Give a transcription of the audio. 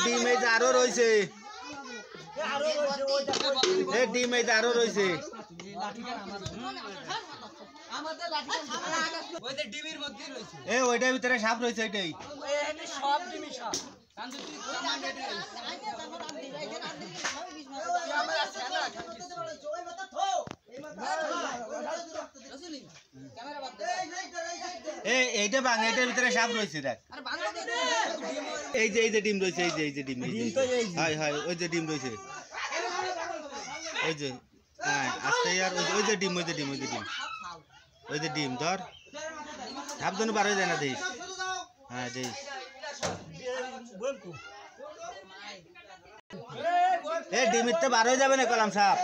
ডিম এই যে আরো রয়েছে ডিম এই যে আরো রয়েছে ওইটার ভিতরে সাপ রয়েছে এটাই সব ডিমই সাপ এইটা ভাঙ এটার ভিতরে সাপ রয়েছে দেখ এই যে ডিম রয়েছে এই যে ডিম হয় ওই যে ডিম রয়েছে ওই যে হ্যাঁ আস্তে আর ওই যে ডিম ওই যে ডিম ধর সাবধানে বার হয়ে যায় না দেশ হ্যাঁ দেশ ডিমির তো বার হয়ে যাবে না কলাম সাপ